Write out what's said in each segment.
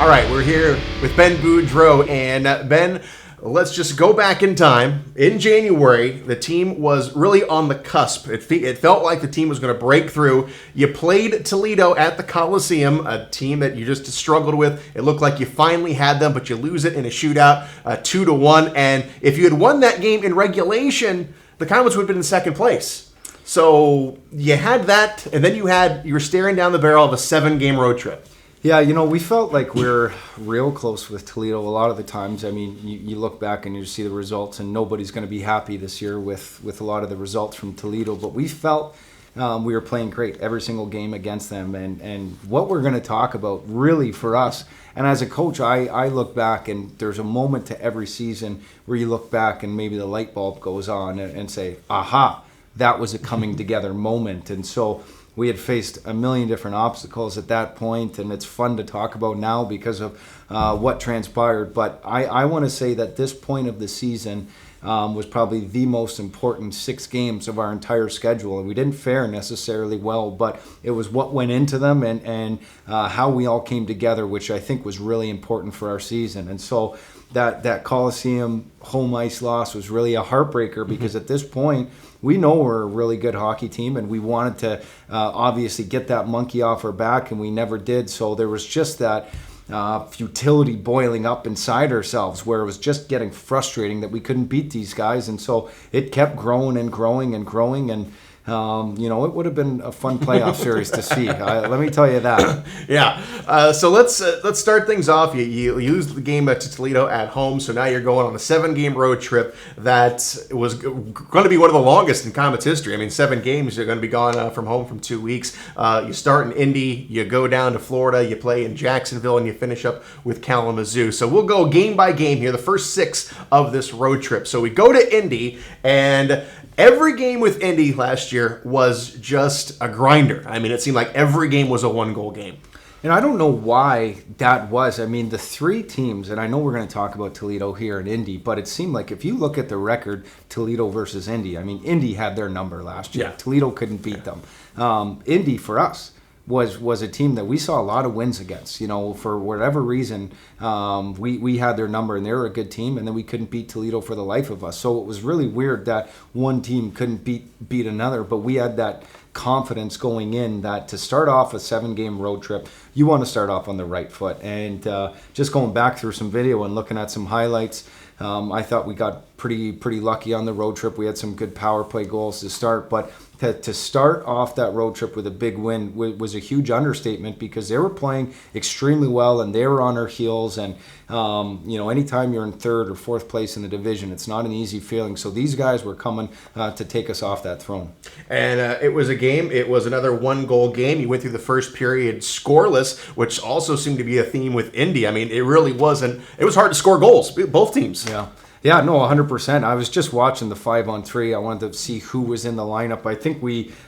All right, we're here with Ben Boudreau, and Ben, let's just go back in time. In January, the team was really on the cusp. It felt like the team was going to break through. You played Toledo at the Coliseum, a team that you just struggled with. It looked like you finally had them, but you lose it in a shootout, 2-1. And if you had won that game in regulation, the Komets would have been in second place. So you had that, and then you were staring down the barrel of a 7-game road trip. Yeah, we felt like we're real close with Toledo a lot of the times. I mean, you look back and you see the results, and nobody's going to be happy this year with a lot of the results from Toledo. But we felt we were playing great every single game against them. And what we're going to talk about really for us, and as a coach, I look back, and there's a moment to every season where you look back and maybe the light bulb goes on and say, aha, that was a coming together moment. And so we had faced a million different obstacles at that point, and it's fun to talk about now because of what transpired. But I want to say that this point of the season was probably the most important 6 games of our entire schedule. And we didn't fare necessarily well, but it was what went into them and how we all came together, which I think was really important for our season. And so that Coliseum home ice loss was really a heartbreaker because at this point, we know we're a really good hockey team, and we wanted to obviously get that monkey off our back, and we never did. So there was just that futility boiling up inside ourselves where it was just getting frustrating that we couldn't beat these guys. And so it kept growing and growing and growing, and it would have been a fun playoff series to see. Let me tell you that. Yeah. So let's start things off. You lose the game to Toledo at home, so now you're going on a 7-game road trip that was going to be one of the longest in Komets history. I mean, 7 games. You're going to be gone from home from 2 weeks. You start in Indy, you go down to Florida, you play in Jacksonville, and you finish up with Kalamazoo. So we'll go game by game here, the first 6 of this road trip. So we go to Indy, and every game with Indy last year was just a grinder. I mean, it seemed like every game was a 1-goal game. And I don't know why that was. I mean, the 3 teams, and I know we're going to talk about Toledo here and Indy, but it seemed like if you look at the record, Toledo versus Indy, I mean, Indy had their number last year. Yeah. Toledo couldn't beat them. Indy, for us, was a team that we saw a lot of wins against. For whatever reason, we had their number, and they were a good team, and then we couldn't beat Toledo for the life of us. So it was really weird that one team couldn't beat another, but we had that confidence going in that to start off a 7-game road trip, you want to start off on the right foot. And just going back through some video and looking at some highlights, I thought we got pretty lucky on the road trip. We had some good power play goals to start, but to start off that road trip with a big win was a huge understatement because they were playing extremely well and they were on our heels. And anytime you're in 3rd or 4th place in the division, it's not an easy feeling. So these guys were coming to take us off that throne. And it was a game. It was another 1-goal game. You went through the first period scoreless, which also seemed to be a theme with Indy. I mean, it really wasn't. It was hard to score goals, both teams. Yeah, no, 100%. I was just watching the 5-on-3. I wanted to see who was in the lineup. I think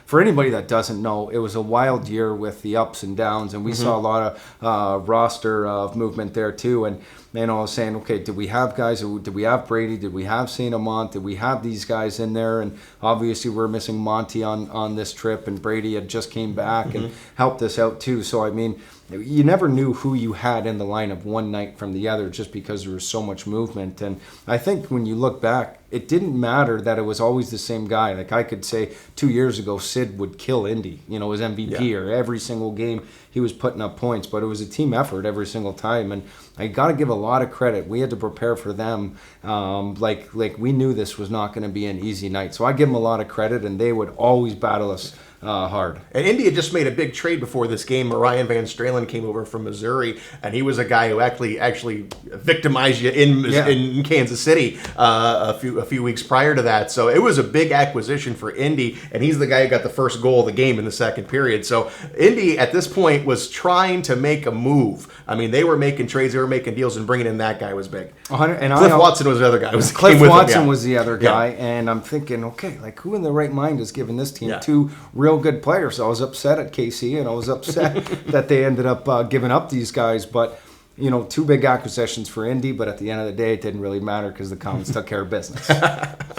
for anybody that doesn't know, it was a wild year with the ups and downs, and we saw a lot of roster movement there too. And I was saying, okay, did we have guys? Did we have Brady? Did we have St. Amant? Did we have these guys in there? And obviously we're missing Monty on this trip, and Brady had just came back and helped us out too. So, I mean, you never knew who you had in the lineup one night from the other just because there was so much movement. And I think when you look back, it didn't matter that it was always the same guy. Like I could say 2 years ago, Sid would kill Indy, as MVP, or every single game he was putting up points, but it was a team effort every single time. And I got to give a lot of credit. We had to prepare for them. Like we knew this was not going to be an easy night. So I give them a lot of credit, and they would always battle us hard. And India just made a big trade before this game. Ryan Van Stralen came over from Missouri, and he was a guy who actually victimized you in Kansas City a few weeks prior to that. So it was a big acquisition for Indy, and he's the guy who got the first goal of the game in the second period. So Indy at this point was trying to make a move. I mean, they were making trades, they were making deals, and bringing in that guy was big. Cliff Watson was the other guy. Cliff Watson was the other guy, and I'm thinking, okay, like who in their right mind is giving this team 2 real good players? I was upset at KC, and I was upset that they ended up giving up these guys, but two big acquisitions for Indy, but at the end of the day, it didn't really matter because the Komets took care of business.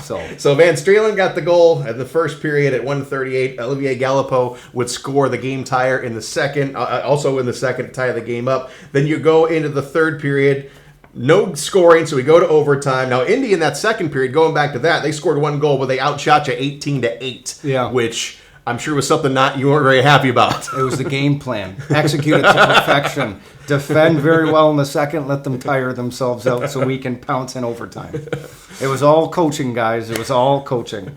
So Van Stralen got the goal at the first period at 1:38. Olivier Galipeau would score the game tire in the second, also in the second to tie the game up. Then you go into the third period. No scoring, so we go to overtime. Now, Indy in that second period, going back to that, they scored one goal, but they outshot you 18-8. Yeah. Which I'm sure was something you weren't very happy about. It was the game plan. Execute it to perfection. Defend very well in the second. Let them tire themselves out so we can pounce in overtime. It was all coaching, guys. It was all coaching.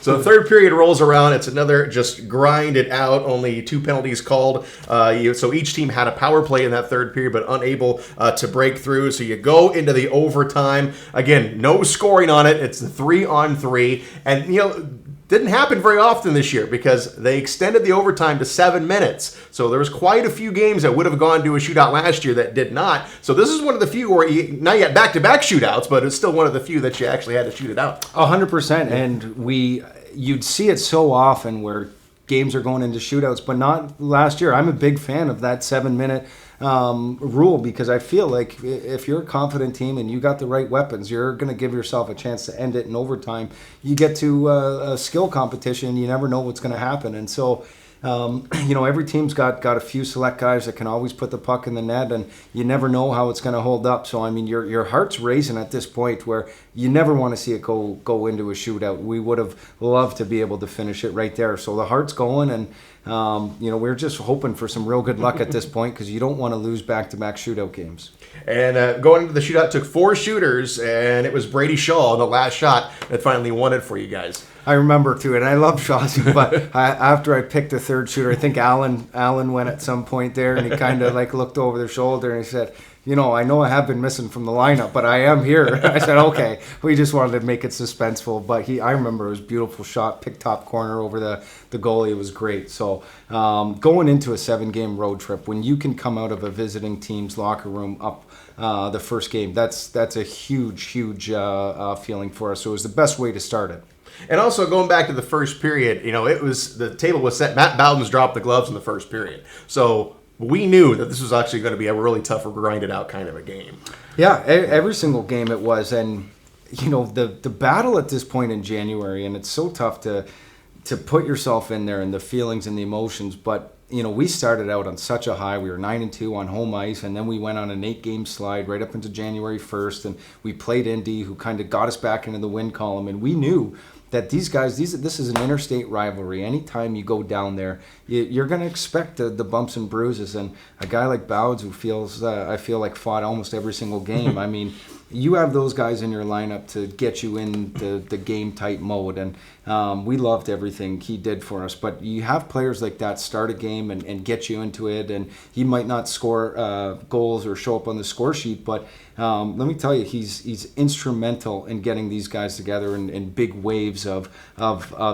So the third period rolls around. It's another just grind it out. Only 2 penalties called. So each team had a power play in that third period, but unable to break through. So you go into the overtime. Again, no scoring on it. It's the 3-on-3. And, didn't happen very often this year because they extended the overtime to 7 minutes. So there was quite a few games that would have gone to a shootout last year that did not. So this is one of the few where now you had back-to-back shootouts, but it's still one of the few that you actually had to shoot it out. 100%. And you'd see it so often where games are going into shootouts, but not last year. I'm a big fan of that 7-minute rule because I feel like if you're a confident team and you got the right weapons, you're going to give yourself a chance to end it in overtime. You get to a skill competition, you never know what's going to happen. And so, every team's got a few select guys that can always put the puck in the net, and you never know how it's going to hold up. So, I mean, your heart's racing at this point where you never want to see it go into a shootout. We would have loved to be able to finish it right there. So the heart's going, and we're just hoping for some real good luck at this point because you don't want to lose back-to-back shootout games. And going into the shootout took 4 shooters, and it was Brady Shaw, the last shot, that finally won it for you guys. I remember too, and I love Shaw's, but after I picked the third shooter, I think Allen went at some point there, and he kind of looked over their shoulder and he said, I know I have been missing from the lineup, but I am here. I said, okay. We just wanted to make it suspenseful, but I remember it was a beautiful shot, picked top corner over the goalie. It was great. So going into a 7-game road trip, when you can come out of a visiting team's locker room up the first game, that's a huge feeling for us. So it was the best way to start it. And also going back to the first period, the table was set. Matt Bowden's dropped the gloves in the first period. So we knew that this was actually going to be a really tough, grinded out kind of a game. Yeah, every single game it was. And, the battle at this point in January, and it's so tough to put yourself in there and the feelings and the emotions. But, we started out on such a high. We were 9-2 on home ice, and then we went on an 8-game slide right up into January 1st. And we played Indy, who kind of got us back into the win column. And we knew that these guys, this is an interstate rivalry. Anytime you go down there, you're going to expect the bumps and bruises. And a guy like Bouds, who I feel like fought almost every single game. I mean, you have those guys in your lineup to get you in the game-type mode. And we loved everything he did for us. But you have players like that start a game and get you into it. And he might not score goals or show up on the score sheet, but let me tell you, he's instrumental in getting these guys together in big waves of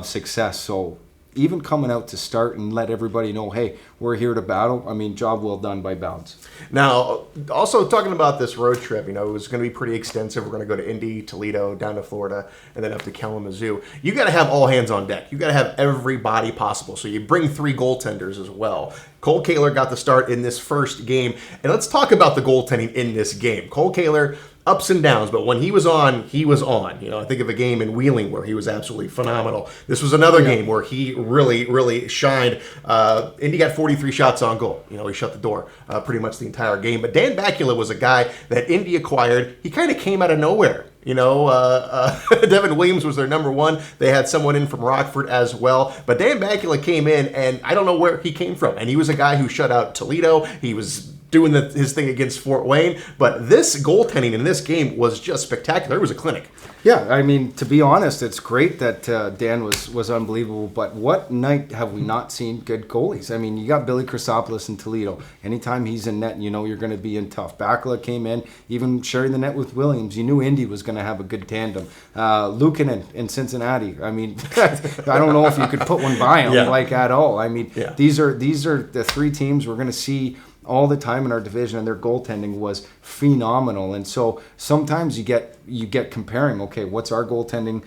success. So even coming out to start and let everybody know, hey, we're here to battle. I mean, job well done by Bounds. Now, also talking about this road trip, it was going to be pretty extensive. We're going to go to Indy, Toledo, down to Florida, and then up to Kalamazoo. You got to have all hands on deck. You got to have everybody possible. So you bring 3 goaltenders as well. Cole Kaler got the start in this first game. And let's talk about the goaltending in this game. Cole Kaler, ups and downs, but when he was on, he was on. I think of a game in Wheeling where he was absolutely phenomenal. This was another game where he really shined. Indy got 43 shots on goal. He shut the door pretty much the entire game. But Dan Bakula was a guy that Indy acquired. He kind of came out of nowhere. Devin Williams was their number 1. They had someone in from Rockford as well. But Dan Bakula came in, and I don't know where he came from. And he was a guy who shut out Toledo. He was doing his thing against Fort Wayne. But this goaltending in this game was just spectacular. It was a clinic. Yeah, I mean, to be honest, it's great that Dan was unbelievable. But what night have we not seen good goalies? I mean, you got Billy Chrysopoulos in Toledo. Anytime he's in net, you're going to be in tough. Bakula came in, even sharing the net with Williams. You knew Indy was going to have a good tandem. Luukkonen in Cincinnati. I mean, I don't know if you could put one by him at all. I mean, these are the 3 teams we're going to see all the time in our division, and their goaltending was phenomenal. And so sometimes you get comparing, okay, what's our goaltending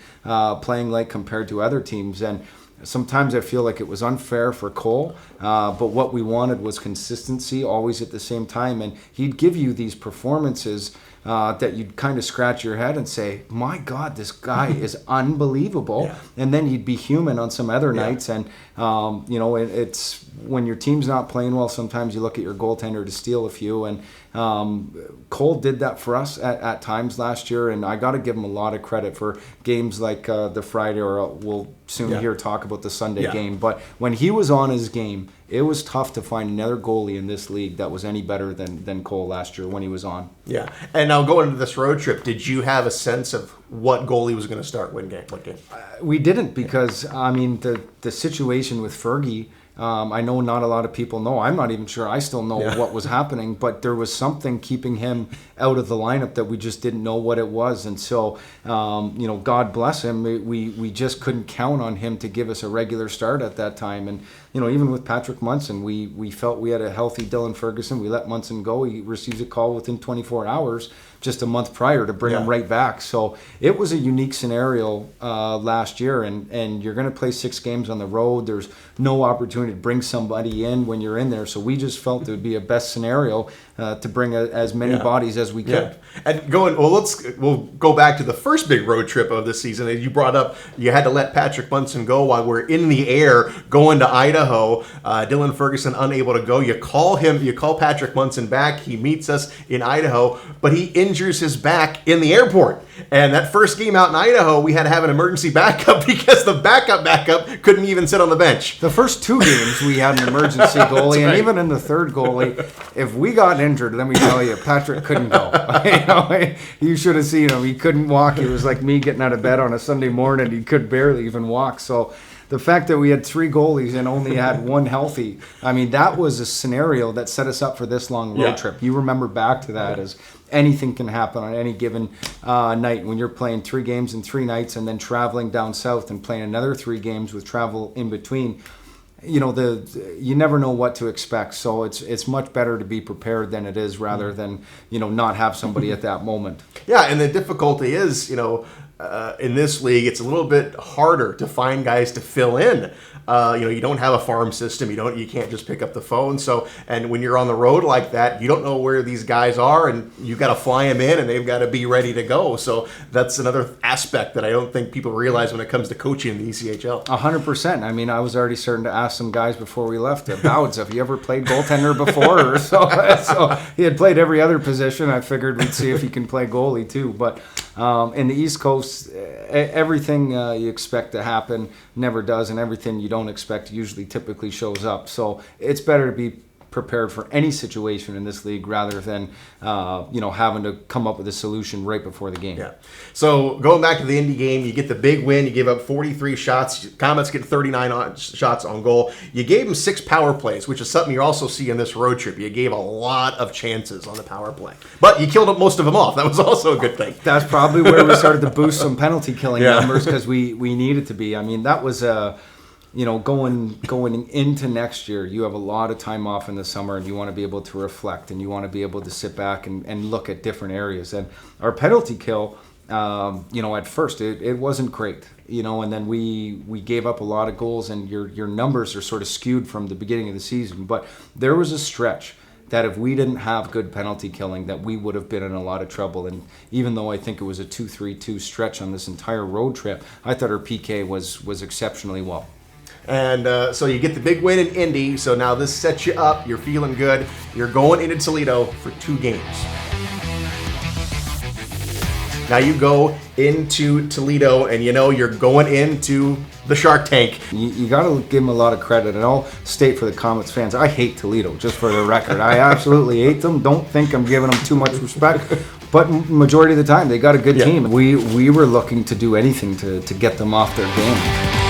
playing like compared to other teams? And sometimes I feel like it was unfair for Cole, but what we wanted was consistency always at the same time. And he'd give you these performances that you'd kind of scratch your head and say, my God, this guy is unbelievable. Yeah. And then he'd be human on some other nights. And, it's when your team's not playing well, sometimes you look at your goaltender to steal a few. And Cole did that for us at times last year. And I got to give him a lot of credit for games like the Friday, or we'll soon hear talk about the Sunday game. But when he was on his game, it was tough to find another goalie in this league that was any better than Cole last year when he was on. Yeah. And now going into this road trip, did you have a sense of what goalie was going to start what game? We didn't, because, the situation with Fergie, I know not a lot of people know. I'm not even sure I still know what was happening, but there was something keeping him out of the lineup that we just didn't know what it was. And so, God bless him, we just couldn't count on him to give us a regular start at that time. And, even with Patrick Munson, we felt we had a healthy Dylan Ferguson. We let Munson go. He receives a call within 24 hours, just a month prior, to bring him right back. So it was a unique scenario last year, and you're going to play 6 games on the road. There's no opportunity to bring somebody in when you're in there. So we just felt it would be a best scenario to bring as many bodies as we could. And we'll go back to the first big road trip of the season. As you brought up, you had to let Patrick Munson go while we're in the air going to Idaho. Dylan Ferguson unable to go. You call Patrick Munson back. He meets us in Idaho, but he injures his back in the airport. And that first game out in Idaho, we had to have an emergency backup because the backup couldn't even sit on the bench. The first 2 games we had an emergency goalie, and even in the third goalie, if we got injured, let me tell you, Patrick couldn't go. You should have seen him. He couldn't walk. It was like me getting out of bed on a Sunday morning. He could barely even walk. So the fact that we had 3 goalies and only had 1 healthy, that was a scenario that set us up for this long road trip. You remember back to that as anything can happen on any given night when you're playing 3 games in 3 nights and then traveling down south and playing another 3 games with travel in between. You never know what to expect. So it's much better to be prepared than it is rather than, not have somebody at that moment. Yeah, and the difficulty is, in this league, it's a little bit harder to find guys to fill in. You don't have a farm system. You can't just pick up the phone. So, and when you're on the road like that, you don't know where these guys are, and you got to fly them in, and they've got to be ready to go. So that's another aspect that I don't think people realize when it comes to coaching in the ECHL. 100%. I was already starting to ask some guys before we left. Bouds, have you ever played goaltender before? So he had played every other position. I figured we'd see if he can play goalie too. But in the East Coast, everything you expect to happen never does, and everything you don't expect usually typically shows up. So it's better to be prepared for any situation in this league rather than having to come up with a solution right before the game. Yeah. So going back to the Indy game, you get the big win. You gave up 43 shots. Komets get 39 shots on goal. You gave them 6 power plays, which is something you also see in this road trip. You gave a lot of chances on the power play, but you killed most of them off. That was also a good thing. That's probably where we started to boost some penalty killing numbers, because we needed to be. That was going into next year, you have a lot of time off in the summer, and you want to be able to reflect, and you want to be able to sit back and look at different areas. And our penalty kill, at first it wasn't great, and then we gave up a lot of goals, and your numbers are sort of skewed from the beginning of the season. But there was a stretch that if we didn't have good penalty killing, that we would have been in a lot of trouble. And even though I think it was a 2-3-2 stretch on this entire road trip, I thought our PK was exceptionally well. And so you get the big win in Indy. So now this sets you up. You're feeling good. You're going into Toledo for 2 games. Now you go into Toledo, and you're going into the Shark Tank. You got to give them a lot of credit, and I'll state for the Komets fans, I hate Toledo, just for the record. I absolutely hate them. Don't think I'm giving them too much respect, but majority of the time they got a good team. We were looking to do anything to get them off their game.